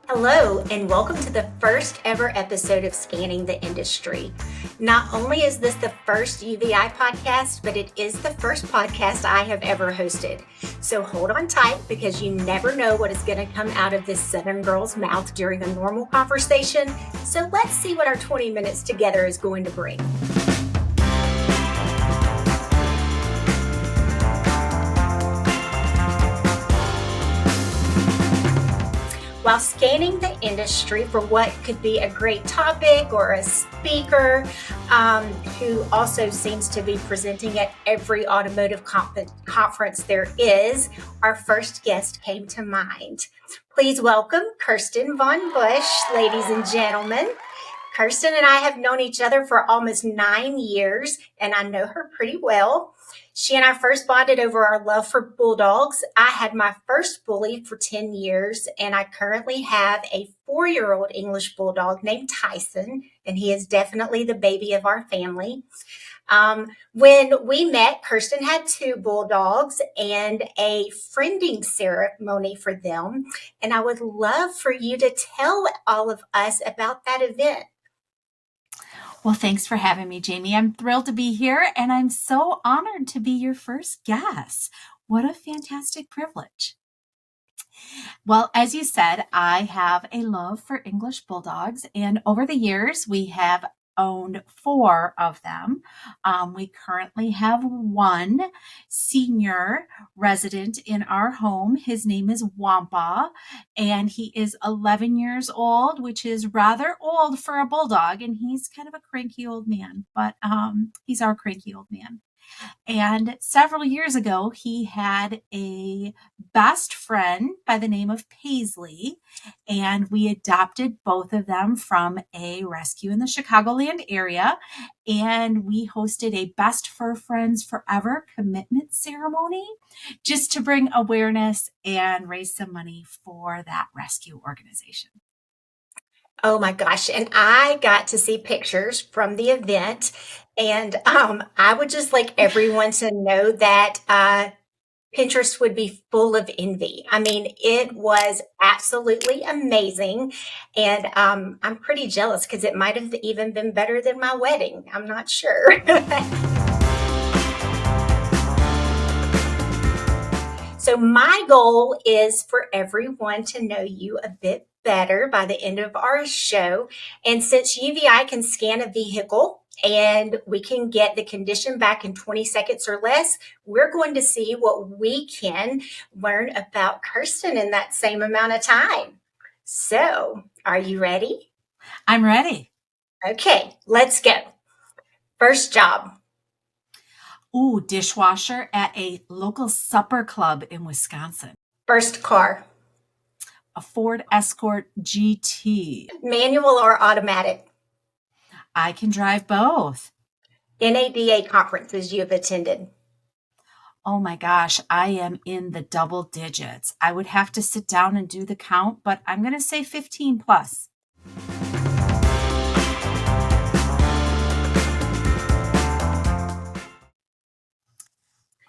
Hello, and welcome to the first ever episode of Scanning the Industry. Not only is this the first UVeye podcast, but it is the first podcast I have ever hosted. So hold on tight because you never know what is going to come out of this Southern girl's mouth during a normal conversation. So let's see what our 20 minutes together is going to bring. While scanning the industry for what could be a great topic or a speaker who also seems to be presenting at every automotive conference there is, our first guest came to mind. Please welcome Kirsten Von Busch, ladies and gentlemen. Kirsten and I have known each other for almost 9 years, and I know her pretty well. She and I first bonded over our love for bulldogs. I had my first bully for 10 years, and I currently have a 4-year-old English bulldog named Tyson, and he is definitely the baby of our family. When we met, Kirsten had 2 bulldogs and a friending ceremony for them, and I would love for you to tell all of us about that event. Well, thanks for having me, Jamie. I'm thrilled to be here, and I'm so honored to be your first guest. What a fantastic privilege. Well, as you said, I have a love for English bulldogs, and over the years, we have owned 4 of them. We currently have 1 senior resident in our home. His name is Wampa, and he is 11 years old, which is rather old for a bulldog, and he's kind of a cranky old man, but he's our cranky old man. And several years ago, he had a best friend by the name of Paisley, and we adopted both of them from a rescue in the Chicagoland area. And we hosted a Best Fur Friends Forever commitment ceremony just to bring awareness and raise some money for that rescue organization. Oh my gosh. And I got to see pictures from the event. And I would just like everyone to know that Pinterest would be full of envy. I mean, it was absolutely amazing. And I'm pretty jealous because it might have even been better than my wedding. I'm not sure. So my goal is for everyone to know you a bit better by the end of our show. And since UVeye can scan a vehicle and we can get the condition back in 20 seconds or less, we're going to see what we can learn about Kirsten in that same amount of time. So, are you ready? I'm ready. Okay, let's go. First job. Ooh, dishwasher at a local supper club in Wisconsin. First car. A Ford Escort GT. Manual or automatic? I can drive both. NADA conferences you have attended? Oh my gosh, I am in the double digits. I would have to sit down and do the count, but I'm going to say 15 plus.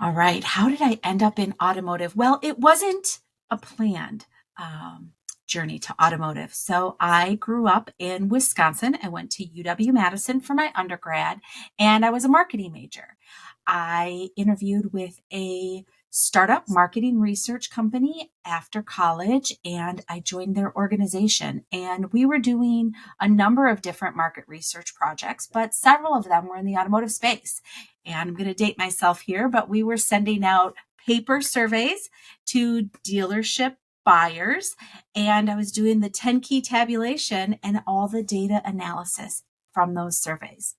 All right, how did I end up in automotive? Well, it wasn't a planned journey to automotive. So I grew up in Wisconsin. I went to UW-Madison for my undergrad, and I was a marketing major. I interviewed with a startup marketing research company after college, and I joined their organization. And we were doing a number of different market research projects, but several of them were in the automotive space. And I'm going to date myself here, but we were sending out paper surveys to dealership buyers, and I was doing the 10 key tabulation and all the data analysis from those surveys.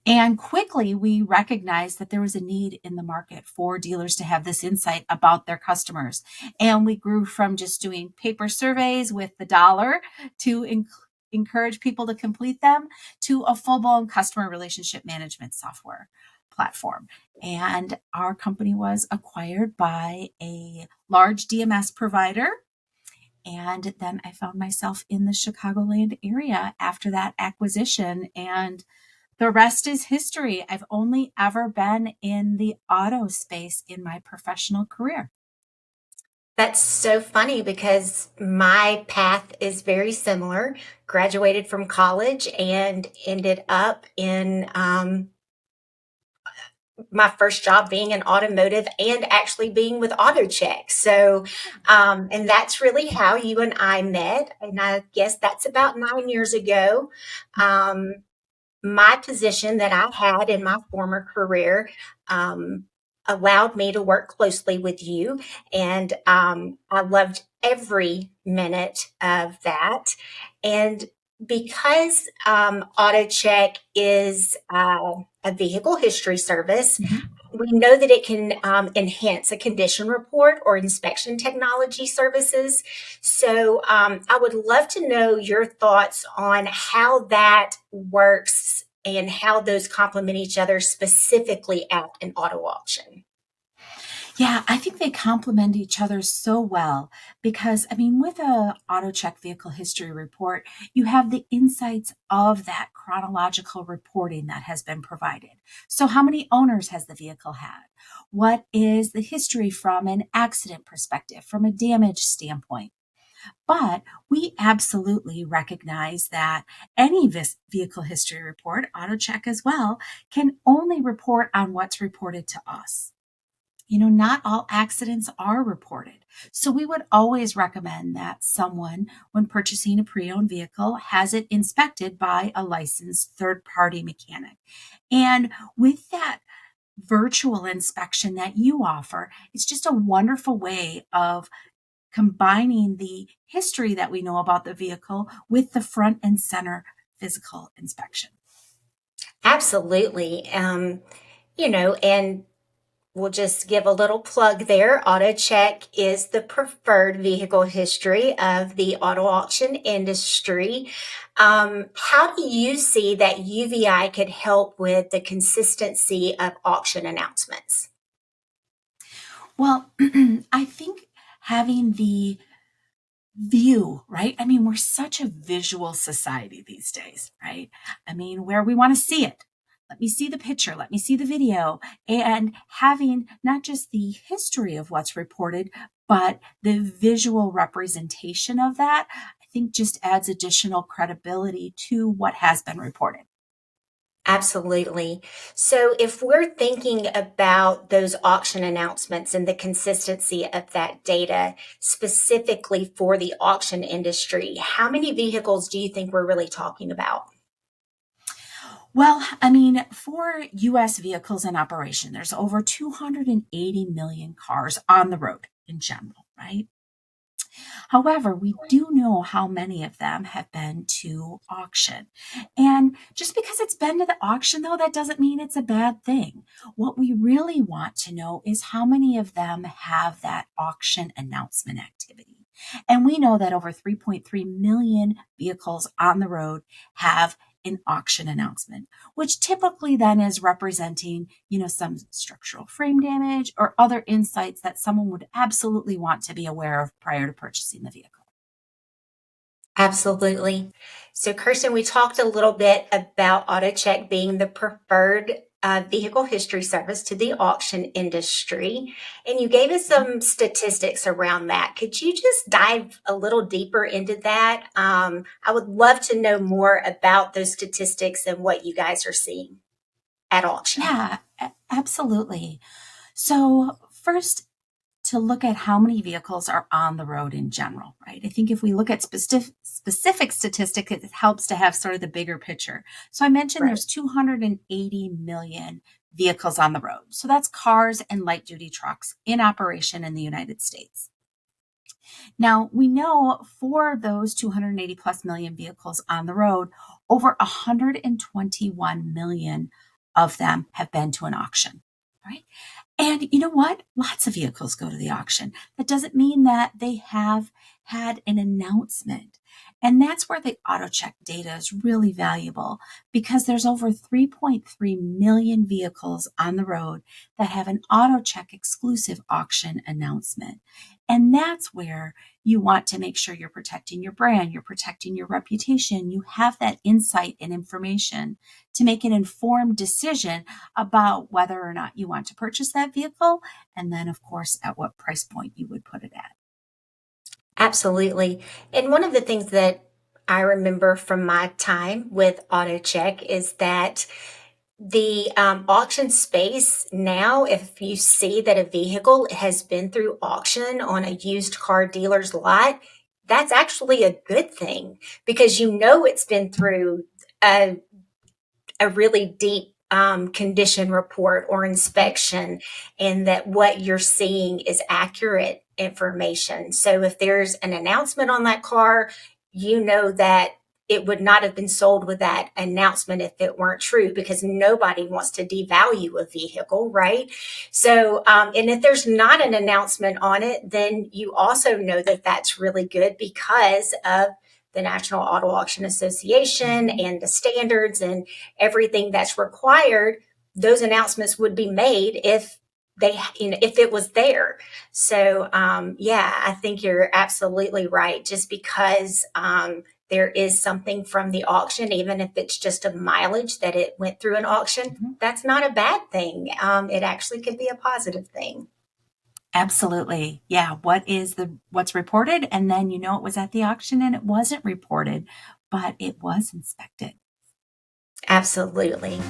And quickly, we recognized that there was a need in the market for dealers to have this insight about their customers. And we grew from just doing paper surveys with the dollar to encourage people to complete them to a full-blown customer relationship management software platform. And our company was acquired by a large DMS provider. And then I found myself in the Chicagoland area after that acquisition, and the rest is history. I've only ever been in the auto space in my professional career. That's so funny because my path is very similar. Graduated from college and ended up in my first job being in automotive and actually being with AutoCheck. So, and that's really how you and I met. And I guess that's about 9 years ago. Um, my position that I had in my former career um, allowed me to work closely with you. And I loved every minute of that. And because AutoCheck is a vehicle history service, Mhm. we know that it can enhance a condition report or inspection technology services. So I would love to know your thoughts on how that works and how those complement each other specifically at an auto auction. Yeah, I think they complement each other so well because, I mean, with a auto check vehicle history report, you have the insights of that chronological reporting that has been provided. So, how many owners has the vehicle had? What is the history from an accident perspective, from a damage standpoint? But we absolutely recognize that any vehicle history report, auto check as well, can only report on what's reported to us. Not all accidents are reported. So we would always recommend that someone, when purchasing a pre owned vehicle, has it inspected by a licensed third party mechanic. And with that virtual inspection that you offer, it's just a wonderful way of combining the history that we know about the vehicle with the front and center physical inspection. Absolutely. And we'll just give a little plug there. AutoCheck is the preferred vehicle history of the auto auction industry. How do you see that UVI could help with the consistency of auction announcements? Well, I think having the view, right? I mean, we're such a visual society these days, right? I mean, where we want to see it. Let me see the picture, let me see the video, and having not just the history of what's reported, but the visual representation of that, I think just adds additional credibility to what has been reported. Absolutely. So, if we're thinking about those auction announcements and the consistency of that data specifically for the auction industry, how many vehicles do you think we're really talking about? Well, I mean, for US vehicles in operation, there's over 280 million cars on the road in general, right? However, we do know how many of them have been to auction. And just because it's been to the auction, though, that doesn't mean it's a bad thing. What we really want to know is how many of them have that auction announcement activity. And we know that over 3.3 million vehicles on the road have an auction announcement, which typically then is representing, some structural frame damage or other insights that someone would absolutely want to be aware of prior to purchasing the vehicle. Absolutely. So, Kirsten, we talked a little bit about AutoCheck being the preferred vehicle history service to the auction industry, and you gave us some statistics around that. Could you just dive a little deeper into that? I would love to know more about those statistics and what you guys are seeing at auction. Yeah, absolutely. So, first, to look at how many vehicles are on the road in general, right? I think if we look at specific statistics, it helps to have sort of the bigger picture. So, I mentioned Right. there's 280 million vehicles on the road. So, that's cars and light duty trucks in operation in the United States. Now, we know for those 280 plus million vehicles on the road, over 121 million of them have been to an auction, right? And you know what? Lots of vehicles go to the auction. That doesn't mean that they have had an announcement. And that's where the AutoCheck data is really valuable because there's over 3.3 million vehicles on the road that have an AutoCheck exclusive auction announcement. And that's where you want to make sure you're protecting your brand, you're protecting your reputation, you have that insight and information to make an informed decision about whether or not you want to purchase that vehicle, and then, of course, at what price point you would put it at. Absolutely. And one of the things that I remember from my time with AutoCheck is that the auction space now, if you see that a vehicle has been through auction on a used car dealer's lot, that's actually a good thing because you know it's been through a really deep condition report or inspection, and that what you're seeing is accurate information. So if there's an announcement on that car, you know that it would not have been sold with that announcement if it weren't true, because nobody wants to devalue a vehicle, right? So, and if there's not an announcement on it, then you also know that that's really good because of the National Auto Auction Association and the standards and everything that's required. Those announcements would be made if if it was there. So yeah, I think you're absolutely right. Just because there is something from the auction, even if it's just a mileage that it went through an auction, Mhm. that's not a bad thing. It actually could be a positive thing. Absolutely. Yeah. What's reported? And then you know it was at the auction and it wasn't reported, but it was inspected. Absolutely.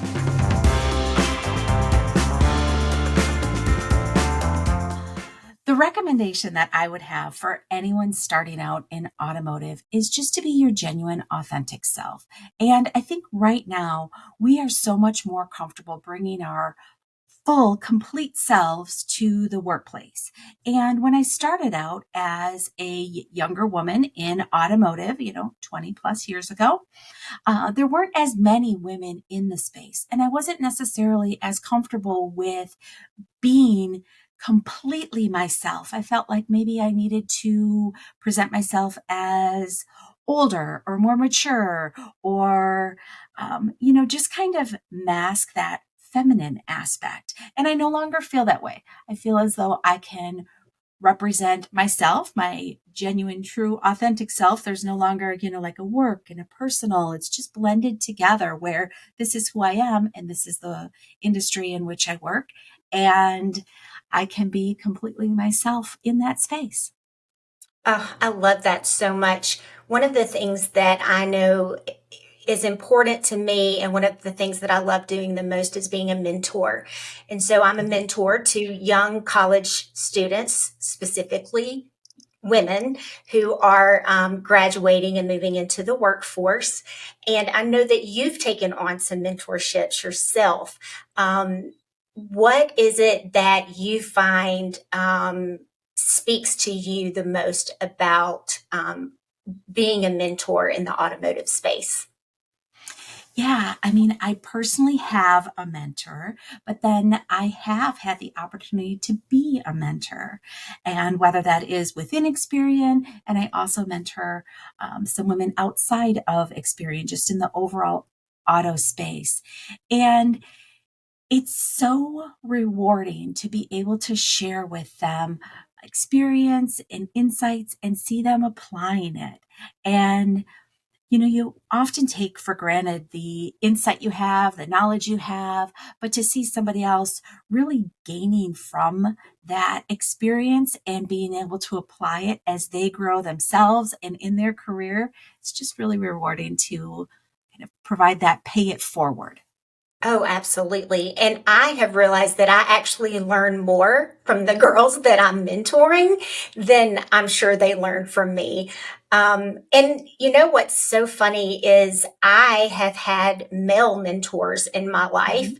The recommendation that I would have for anyone starting out in automotive is just to be your genuine, authentic self. And I think right now we are so much more comfortable bringing our full, complete selves to the workplace. And when I started out as a younger woman in automotive, 20 plus years ago, there weren't as many women in the space. And I wasn't necessarily as comfortable with being completely myself. I felt like maybe I needed to present myself as older or more mature or, just kind of mask that feminine aspect. And I no longer feel that way. I feel as though I can represent myself, my genuine, true, authentic self. There's no longer, like a work and a personal. It's just blended together where this is who I am and this is the industry in which I work. And I can be completely myself in that space. Oh, I love that so much. One of the things that I know is important to me, and one of the things that I love doing the most is being a mentor. And so I'm a mentor to young college students, specifically women who are graduating and moving into the workforce. And I know that you've taken on some mentorships yourself. What is it that you find speaks to you the most about being a mentor in the automotive space? Yeah, I mean, I personally have a mentor, but then I have had the opportunity to be a mentor. And whether that is within Experian, and I also mentor some women outside of Experian, just in the overall auto space. And it's so rewarding to be able to share with them experience and insights and see them applying it. And you often take for granted the insight you have, the knowledge you have, but to see somebody else really gaining from that experience and being able to apply it as they grow themselves and in their career, it's just really rewarding to kind of provide that pay it forward. Oh, absolutely. And I have realized that I actually learn more from the girls that I'm mentoring than I'm sure they learn from me. And you know what's so funny is I have had male mentors in my life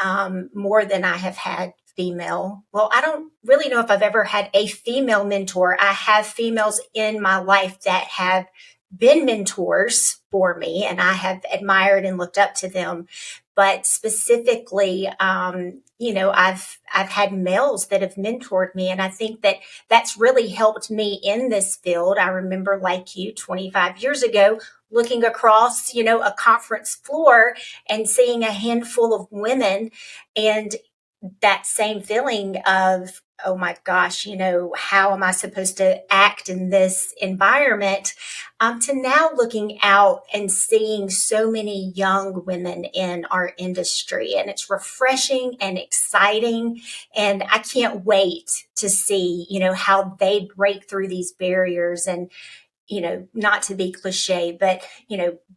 Mhm. more than I have had female. Well, I don't really know if I've ever had a female mentor. I have females in my life that have been mentors for me, and I have admired and looked up to them. But specifically, I've had males that have mentored me, and I think that that's really helped me in this field. I remember, like you, 25 years ago, looking across, a conference floor and seeing a handful of women, and that same feeling of, oh my gosh, how am I supposed to act in this environment? to now looking out and seeing so many young women in our industry. And it's refreshing and exciting. And I can't wait to see, how they break through these barriers and, not to be cliche, but,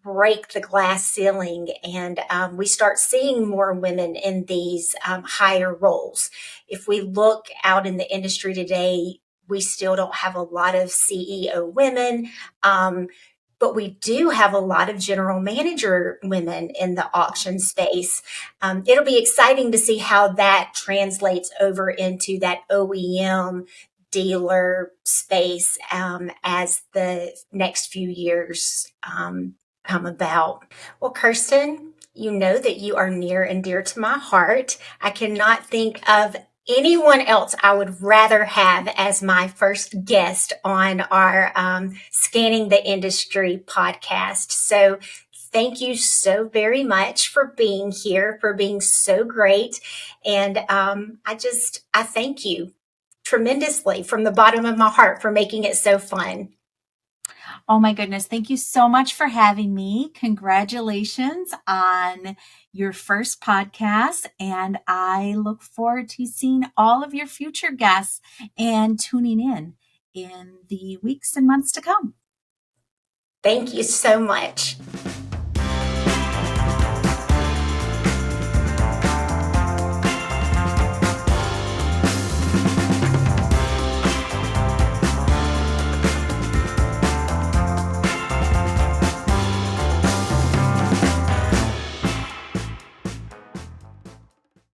break the glass ceiling and we start seeing more women in these higher roles. If we look out in the industry today, we still don't have a lot of CEO women. But we do have a lot of general manager women in the auction space. It'll be exciting to see how that translates over into that OEM dealer space as the next few years come about. Well, Kirsten, you know that you are near and dear to my heart. I cannot think of anyone else I would rather have as my first guest on our Scanning the Industry podcast. So thank you so very much for being here, for being so great. And I thank you tremendously from the bottom of my heart for making it so fun. Oh my goodness. Thank you so much for having me. Congratulations on your first podcast. And I look forward to seeing all of your future guests and tuning in the weeks and months to come. Thank you so much.